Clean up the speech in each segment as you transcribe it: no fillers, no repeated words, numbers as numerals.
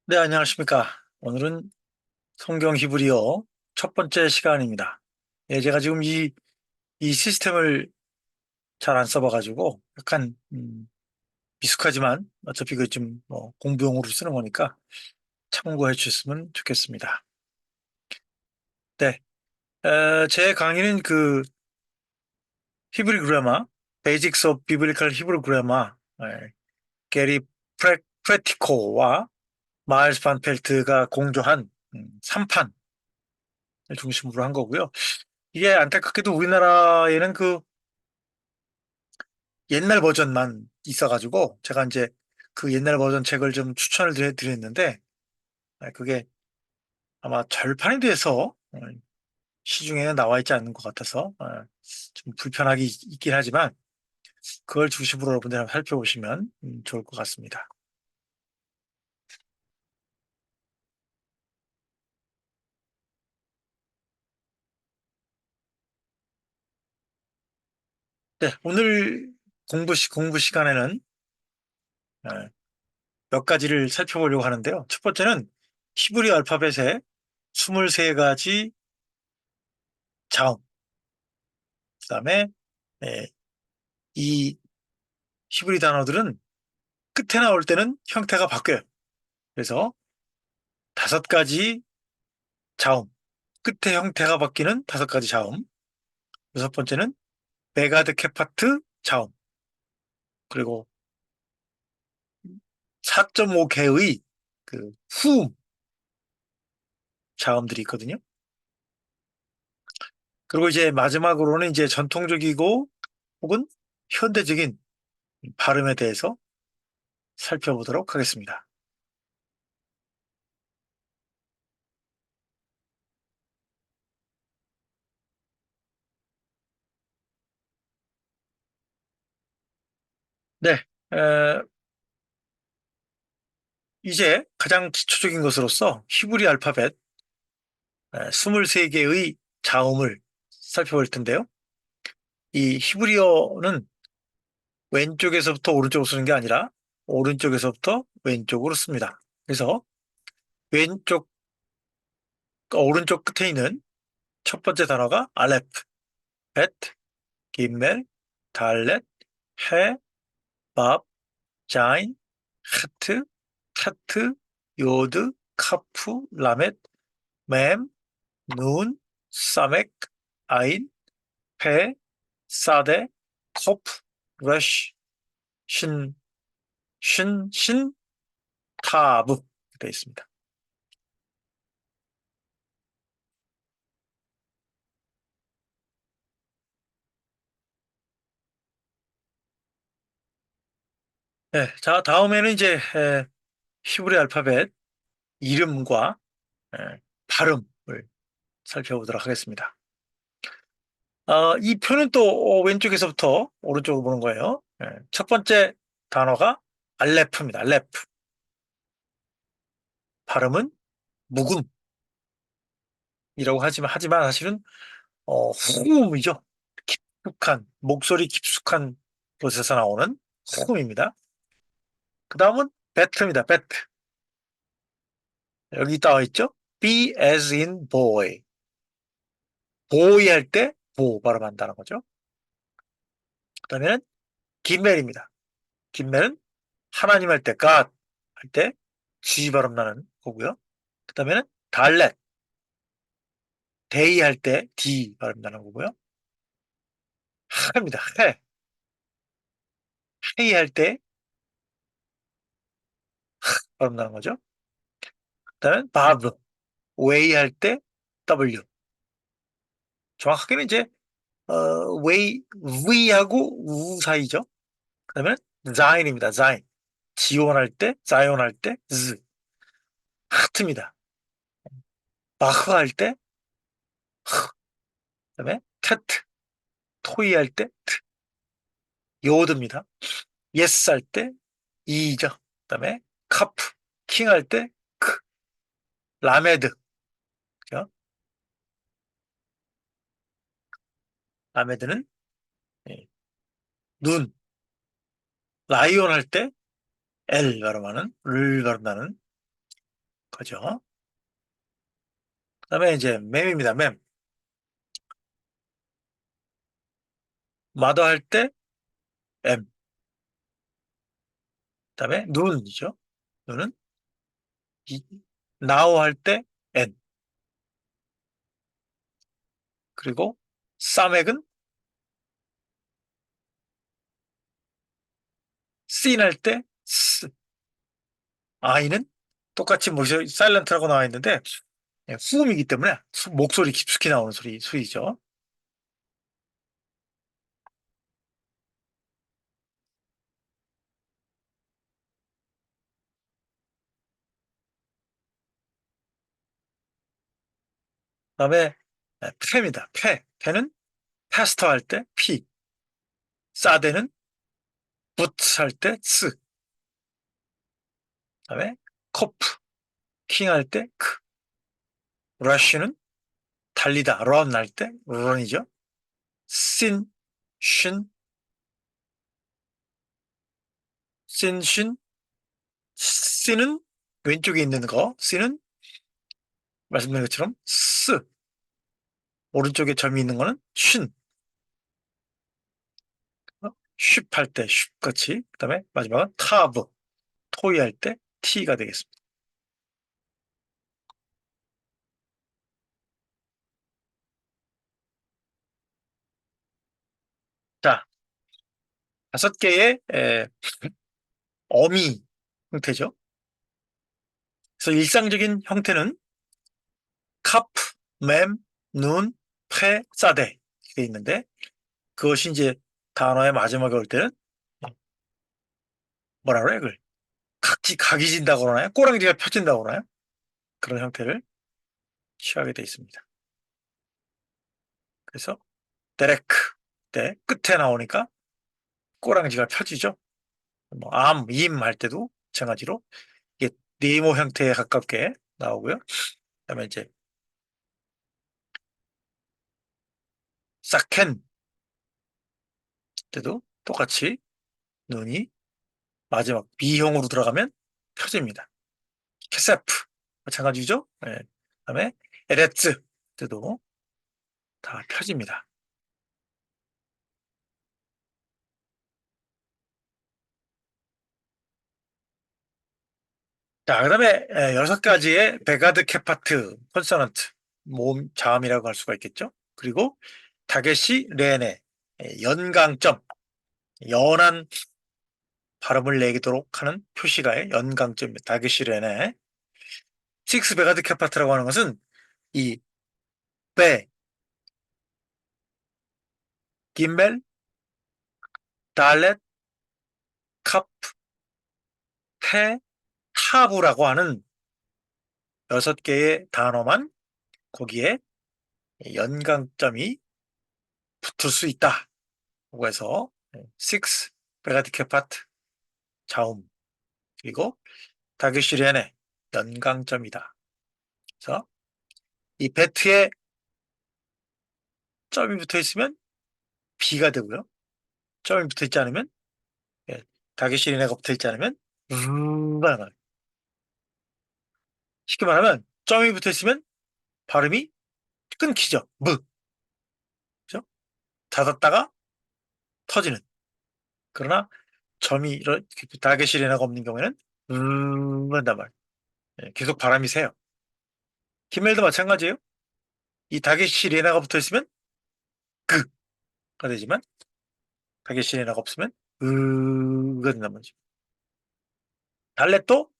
네, 안녕하십니까. 오늘은 성경 히브리어 첫 번째 시간입니다. 예, 제가 지금 이 시스템을 잘 안 써봐가지고 약간, 미숙하지만 어차피 그 좀 공부용으로 쓰는 거니까 참고해 주셨으면 좋겠습니다. 네, 제 강의는 그 히브리 그래머, Basics of Biblical Hebrew Grammar, 게리 프레티코와 마일스 반 펠트가 공조한 3판을 중심으로 한 거고요. 이게 안타깝게도 우리나라에는 그 옛날 버전만 있어가지고 제가 이제 그 옛날 버전 책을 좀 추천을 드렸는데 그게 아마 절판이 돼서 시중에는 나와 있지 않는 것 같아서 좀 불편하게 있긴 하지만 그걸 중심으로 여러분들 한번 살펴보시면 좋을 것 같습니다. 네, 오늘 공부 시간에는 어, 몇 가지를 살펴보려고 하는데요. 첫 번째는 히브리 알파벳의 23가지 자음, 그다음에 예, 이 히브리 단어들은 끝에 나올 때는 형태가 바뀌어요. 그래서 5가지 자음, 끝에 형태가 바뀌는 5가지 자음. 여섯 번째는 메가드 케파트 자음, 그리고 4.5개의 그 후음 자음들이 있거든요. 그리고 이제 마지막으로는 이제 전통적이고 혹은 현대적인 발음에 대해서 살펴보도록 하겠습니다. 네, 에, 이제 가장 기초적인 것으로서 히브리 알파벳 23개의 자음을 살펴볼 텐데요. 이 히브리어는 왼쪽에서부터 오른쪽으로 쓰는 게 아니라 오른쪽에서부터 왼쪽으로 씁니다. 그래서 왼쪽, 오른쪽 끝에 있는 첫 번째 단어가 알레프, 벳, 김멜, 달렛, 해, 밥, 자인, 하트, 타트, 요드, 카프, 라멧, 맴, 눈, 사멕, 아인, 페, 사데, 코프, 러쉬, 신, 타브 되어 있습니다. 네, 자, 다음에는 이제 히브리 알파벳 이름과 발음을 살펴보도록 하겠습니다. 이 표는 또 왼쪽에서부터 오른쪽으로 보는 거예요. 첫 번째 단어가 알레프입니다. 알레프. 발음은 묵음이라고 하지만 사실은 후음이죠. 깊숙한 목소리 깊숙한 곳에서 나오는 후음입니다. 그 다음은 배트입니다. 배트. 여기 나와 있죠. B as in boy. boy 할 때 보 발음한다는 거죠. 그 다음에는 김멜입니다. 김멜은 하나님 할 때 God 할 때 G 발음 나는 거고요. 그 다음에는 달렛 데이 할 때 D 발음 나는 거고요. 하입니다. 해 헤이 할 때 발음 나는 거죠. 그 다음에 바브 웨이 할 때 W. 정확하게는 이제 웨이 V하고 우 사이죠. 그 다음에 자인입니다. 자인 지원할 때 자이온 할 때 Z. 하트입니다. 마흐 할 때 그다음에 테트 토이 할 때 요드입니다. 예스 할 때 이죠. 그다음에 카프 킹 할 때 크. 라메드 그죠? 라메드는 예, 눈 라이온 할 때 L 발음하는 를 발음나는 그죠? 그다음에 이제 맴입니다. 맴. 마더 할 때 M. 그다음에 눈이죠. 눈은 이, 나우 할 때 N. 그리고 싸맥은 씬 할 때 S. I는 똑같이 뭐 사일런트라고 나와 있는데 후음이기 때문에 목소리 깊숙이 나오는 소리죠. 그다음에 패입니다. 패. 패는 파스터 할 때 P. 사데는 부트 할 때 스. 그다음에 코프. 킹 할 때 크. 러쉬는 달리다. 런 할 때 런이죠. 신, 신, 신, 신. 씨는 왼쪽에 있는 거. 씨는 말씀드린 것처럼 스. 오른쪽에 점이 있는 거는 쉰. 쉽할 때 쉽같이. 그다음에 마지막은 타브. 토이 할 때 T가 되겠습니다. 자, 5개의 어미 형태죠. 그래서 일상적인 형태는 카프, 맴, 눈, 패, 사데 이렇게 돼 있는데 그것이 이제 단어의 마지막에 올 때는 뭐라 그래요? 그걸 각이 진다고 그러나요? 꼬랑지가 펴진다고 그러나요? 그런 형태를 취하게 돼 있습니다. 그래서 데레크 때 끝에 나오니까 꼬랑지가 펴지죠. 뭐 임 할 때도 마찬가지로 이게 네모 형태에 가깝게 나오고요. 그다음에 이제 사켄 때도 똑같이 눈이 마지막 B형으로 들어가면 펴집니다. 케세프 마찬가지죠. 네. 그다음에 에레츠 때도 다 펴집니다. 자, 그다음에 6가지의 베가드 케파트 콘서넌트 모음 자음이라고 할 수가 있겠죠. 그리고 다게시 레네 연강점 연한 발음을 내도록 하는 표시가의 연강점입니다. 다게시 레네 식스 베가드 케파트라고 하는 것은 이 베, 김멜, 달렛, 캅, 페, 타부라고 하는 6개의 단어만 거기에 연강점이 붙을 수 있다. 라고 해서 six 베가디케 파트 자음 그리고 다규시리엔의 연강점이다. 그래서 이 배트에 점이 붙어 있으면 B가 되고요. 점이 붙어 있지 않으면 다규시리엔가 붙어 있지 않으면 가 나요. 쉽게 말하면 점이 붙어 있으면 발음이 끊기죠. 그죠? 닫았다가 터지는. 그러나 점이 이렇게 다규시리엔가 없는 경우에는 한단 말. 계속 바람이 새요. 김멜도 마찬가지예요. 이 다계시리에나가 붙어 있으면 그가 되지만 다계시리에나가 없으면 으가 된단 말이죠. 달렛도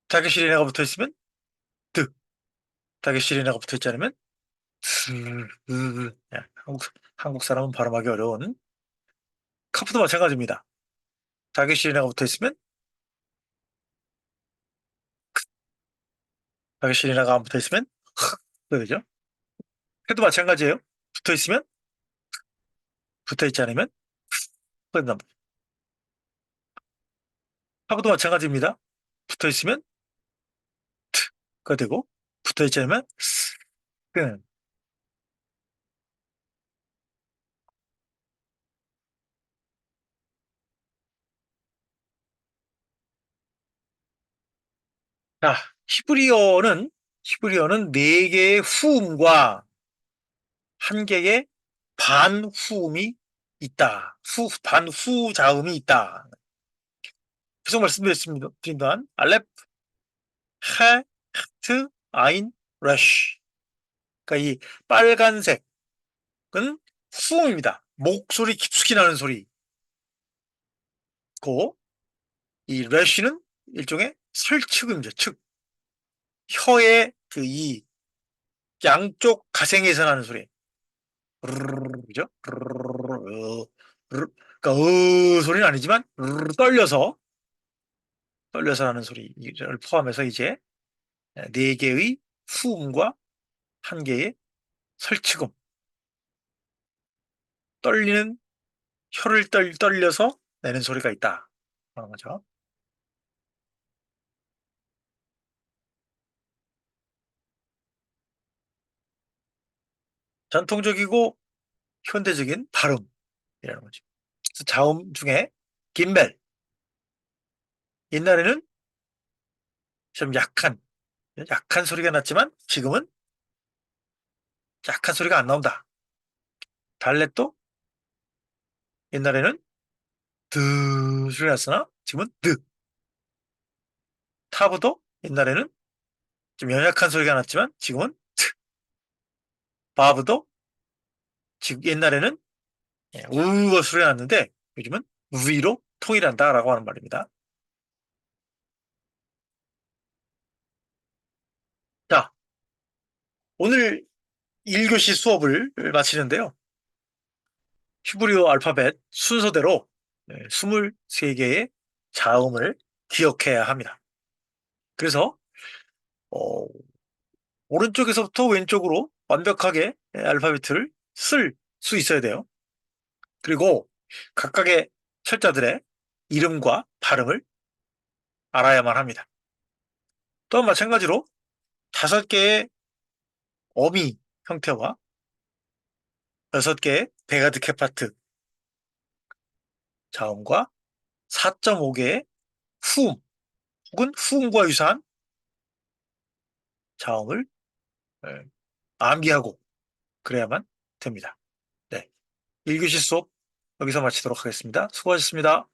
다계시리에나가 붙어 있으면 드, 다계시리에나가 붙어 있지 않으면 스, 야, 한국 사람은 발음하기 어려운 카프도 마찬가지입니다. 다계시리에나가 붙어 있으면 다계시리에나가 안 붙어 있으면 그 되죠. 해도 마찬가지예요. 붙어 있으면 붙어 있지 않으면 그 된단 말이죠. 하고도 마찬가지입니다. 붙어 있으면 가 되고 붙어 있지 않으면 그 자, 히브리어는 네 개의 후음과 한 개의 반후음이 있다. 반후자음이 있다. 계속 말씀드린 알렙, 헤, 트, 아인, 레쉬. 그러니까 이 빨간색은 후음입니다. 목소리 깊숙이 나는 소리고, 이 레쉬는 일종의 설치음이죠. 측. 혀의 그 이 양쪽 가생에서 나는 소리. 그죠? 그러니까 소리는 아니지만 떨려서 하는 소리를 포함해서 이제 네 개의 후음과 한 개의 설치음, 떨리는 혀를 떨려서 내는 소리가 있다. 그런 거죠. 전통적이고 현대적인 발음이라는 거죠. 그래서 자음 중에 김멜, 옛날에는 좀 약한 소리가 났지만 지금은 약한 소리가 안 나온다. 달렛도 옛날에는 드 소리가 났으나 지금은 드. 타브도 옛날에는 좀 연약한 소리가 났지만 지금은 바브도 지금 옛날에는 우가 소리가 났는데 요즘은 위로 통일한다라고 하는 말입니다. 자, 오늘 1교시 수업을 마치는데요. 히브리어 알파벳 순서대로 23개의 자음을 기억해야 합니다. 그래서 어, 오른쪽에서부터 왼쪽으로 완벽하게 알파벳을 쓸 수 있어야 돼요. 그리고 각각의 철자들의 이름과 발음을 알아야만 합니다. 또한 마찬가지로 5개의 어미 형태와 6개의 베가드 케파트 자음과 4.5개의 후음 혹은 후음과 유사한 자음을 예, 암기하고 그래야만 됩니다. 네. 1교시 수업 여기서 마치도록 하겠습니다. 수고하셨습니다.